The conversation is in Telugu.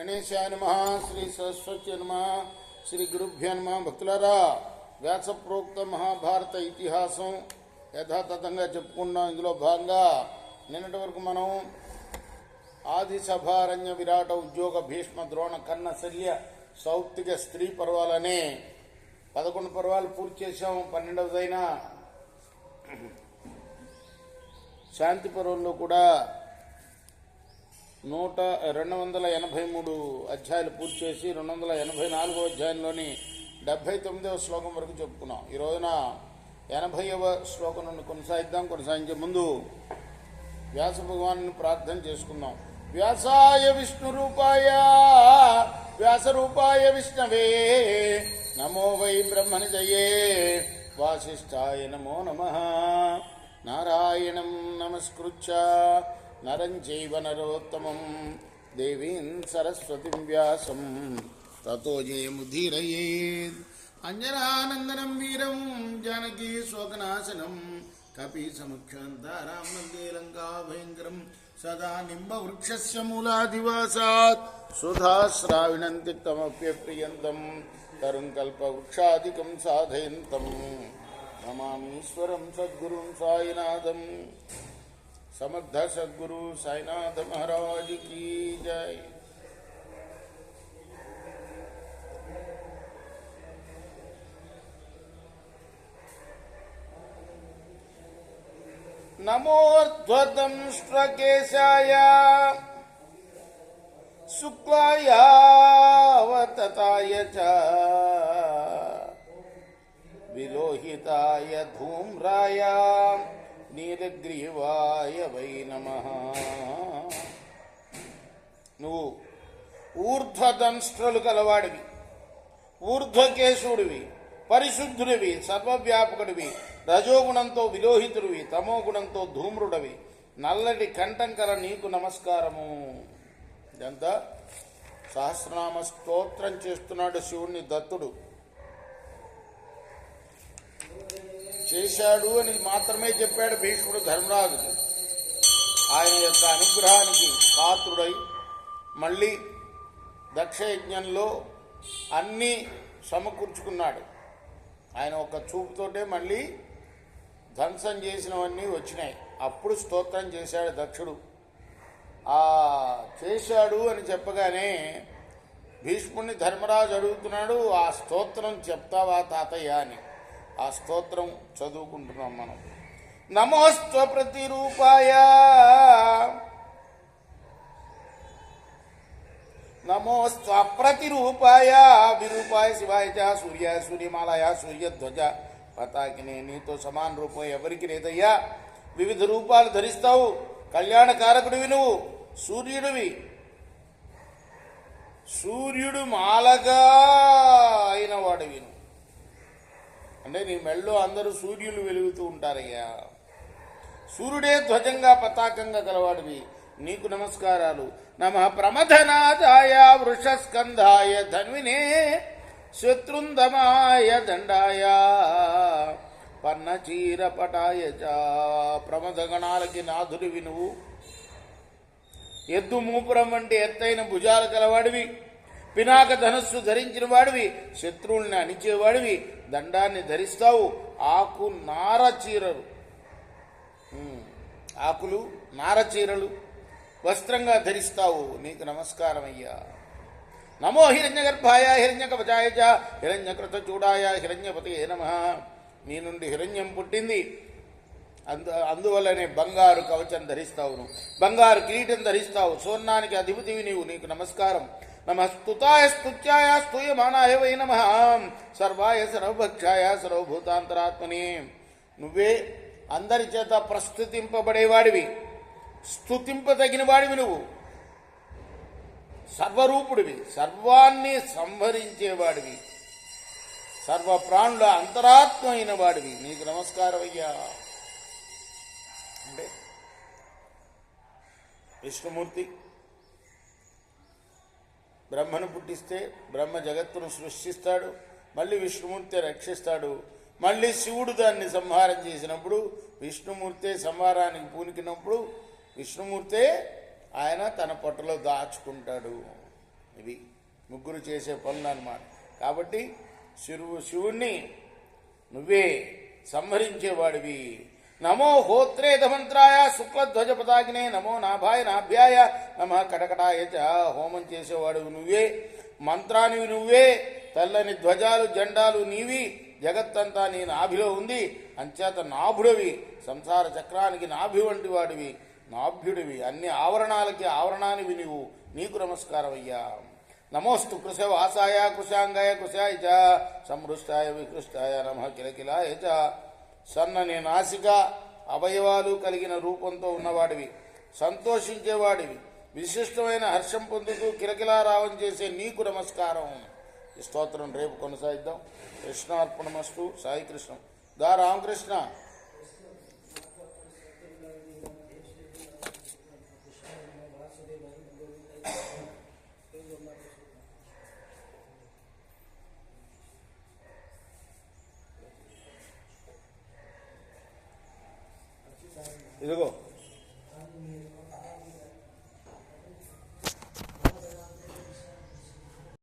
గణేశాయ నమః. శ్రీ సరస్వతి నమః. శ్రీ గురుభ్యో నమః. భక్తులారా, వ్యాస ప్రోక్త మహాభారత ఇతిహాసం యథాతథంగా చెప్పుకున్నాం. ఇందులో భాగంగా నిన్నటి వరకు మనం ఆది సభారణ్య విరాట ఉద్యోగ భీష్మ ద్రోణ కర్ణ శల్య సౌప్తిక స్త్రీ పర్వాలనే 11 పర్వాలు పూర్తి చేసాం. 12వదైన శాంతి పర్వంలో కూడా 283 అధ్యాయాలు పూర్తి చేసి 284వ అధ్యాయంలోని 79వ శ్లోకం వరకు చెప్పుకున్నాం. ఈ రోజున 80వ శ్లోకం నుండి కొనసాగిద్దాం. కొనసాగించే ముందు వ్యాస భగవాను ప్రార్థన చేసుకుందాం. వ్యాసాయ విష్ణు రూపాయ వ్యాస రూపాయ విష్ణవే నమో వై బ్రహ్మనిజయే వాసిష్ఠాయ నమో నమః. నారాయణం నమస్కృత్య నరం చైవ నరోత్తమం దేవీం సరస్వతిం వ్యాసం తతో జయముదీరయేత్. అంజనానందనం వీరం జానకీ శోకనాశనం కపి సముఖ్యంతారాం వందే లంకా భయంకరం సదా నింబవృక్షస్య మూలాదివాసాత్ సుధాశ్రావిణం తిక్తమప్యప్రియంతం తరుం కల్పవృక్షాదికం సాధయంతం నమామీశ్వరం సద్గురుం సాయినాథం. సమర్థ సద్గురు సాయినాథ మహారాజ్ కీ జై. నమోర్ధ్వదంష్ట్రకేశాయ శుక్లాయ వతతాయ చ విలోహితాయ ధూమ్రాయ నీలగ్రీవాయ వై నమః. నువ్వు ఊర్ధ్వదంష్ట్రలు కలవాడివి, ఊర్ధ్వకేశుడివి, పరిశుద్ధుడివి, సర్వవ్యాపకుడివి, రజోగుణంతో విలోహితుడివి, తమోగుణంతో ధూమ్రుడవి, నల్లటి కంఠం కల నీకు నమస్కారము. ఇదంతా సహస్రనామ స్తోత్రం చేస్తున్నాడు శివుణ్ణి దత్తుడు. చేశాడు అని మాత్రమే చెప్పాడు భీష్ముడు ధర్మరాజుకి. ఆయన యొక్క అనుగ్రహానికి పాత్రుడై మళ్ళీ దక్షయజ్ఞంలో అన్నీ సమకూర్చుకున్నాడు. ఆయన ఒక చూపుతోటే మళ్ళీ ధ్వంసం చేసినవన్నీ వచ్చినాయి. అప్పుడు స్తోత్రం చేశాడు దక్షుడు. చేశాడు అని చెప్పగానే భీష్ముడిని ధర్మరాజు అడుగుతున్నాడు, ఆ స్తోత్రం చెప్తావా తాతయ్య అని. ఆ స్తోత్రం చదువుకుంటున్నాం మనం. నమోస్త్వ ప్రతిరూపాయ నమోస్త్వ ప్రతిరూపాయ విరూపాయ శివాయ చ సూర్యాయ సూర్యమాలాయ సూర్యధ్వజ పతాకినే. నీతో సమాన రూపం ఎవరికి లేదయ్యా. వివిధ రూపాలు ధరిస్తావు. కళ్యాణకారకుడివి నువ్వు, సూర్యుడివి. సూర్యుడు మాలగా అయిన వాడివి నువ్వు. అంటే నీ మెళ్ళో అందరూ సూర్యులు వెలుగుతూ ఉంటారయ్యా. సూర్యుడే ధ్వజంగా పతాకంగా గలవాడివి, నీకు నమస్కారాలు. నమః ప్రమథనాథాయ వృషస్కంధాయ ధన్వినే శత్రుందమాయ దండాయ పన్నచీరపటాయ చ. ప్రమథగణాలకి నాథుడివి నువ్వు. ఎద్దు మూపురం వంటి ఎత్తైన భుజాలు కలవాడివి, పినాక ధనస్సు ధరించిన వాడివి, శత్రువుల్ని అణిచేవాడివి, దండాన్ని ధరిస్తావు. ఆకు నారచీరలు, ఆకులు నారచీరలు వస్త్రంగా ధరిస్తావు, నీకు నమస్కారం అయ్యా. నమో హిరణ్యగర్భాయ హిరణ్యకవచాయ చ హిరణ్యకృత చూడాయ హిరణ్యపతయే నమః. నీ నుండి హిరణ్యం పుట్టింది, అందువల్లనే బంగారు కవచం ధరిస్తావు నువ్వు, బంగారు కిరీటం ధరిస్తావు. స్వర్ణానికి అధిపతివి నీవు, నీకు నమస్కారం. నమః స్తుతాయ స్తుత్యాయ స్తూయమానాయ వై నమః. సర్వాయ సర్వభక్షాయ సర్వభూతాంతరాత్మనే. నువ్వే అందరి చేత ప్రస్తుతింపబడేవాడివి, స్తుతింపదగిన వాడివి నువ్వు. సర్వరూపుడివి, సర్వాన్ని సంహరించేవాడివి, సర్వప్రాణుల అంతరాత్మ అయిన వాడివి, నీకు నమస్కారం అయ్యా. అంటే విష్ణుమూర్తి బ్రహ్మను పుట్టిస్తే బ్రహ్మ జగత్తును సృష్టిస్తాడు, మళ్ళీ విష్ణుమూర్తి రక్షిస్తాడు. మళ్ళీ శివుడు దాన్ని సంహారం చేసినప్పుడు విష్ణుమూర్తే సంహారానికి పూనికినప్పుడు విష్ణుమూర్తే ఆయన తన పొట్టలో దాచుకుంటాడు. ఇవి ముగ్గురు చేసే పనులు అన్నమాట. కాబట్టి శివుణ్ణి నువ్వే సంహరించేవాడివి. నమో హోత్రేధమంత్రాయ శుక్లధ్వజ పతాకినే నమో నాభాయ నాభ్యాయ నమ కటకటాయ చ. హోమం చేసేవాడు నువ్వే, మంత్రానివి నువ్వే, తెల్లని ధ్వజాలు జెండాలు నీవి, జగత్తంతా నీ నాభిలో ఉంది. అంచేత నాభుడివి, సంసార చక్రానికి నాభి వంటి వాడివి, నాభ్యుడివి, అన్ని ఆవరణాలకి ఆవరణానివి నీవు. నీకు నమస్కారం అయ్యా. నమోస్తు కృశవాసాయ కృశాంగాయ కృశాయ చ సంహృష్టాయ విహృష్టాయ నమ కిలకిలాయ చ. సన్నని నాసిక అవయవాలు కలిగిన రూపంతో ఉన్నవాడివి, సంతోషించేవాడివి, విశిష్టమైన హర్షం పొందుతూ కిలకిలారావం చేసే నీకు నమస్కారం. ఈ స్తోత్రం రేపు కొనసాగిద్దాం. కృష్ణార్పణమస్తు. సాయి కృష్ణ దా రామకృష్ణ. ఇదిగో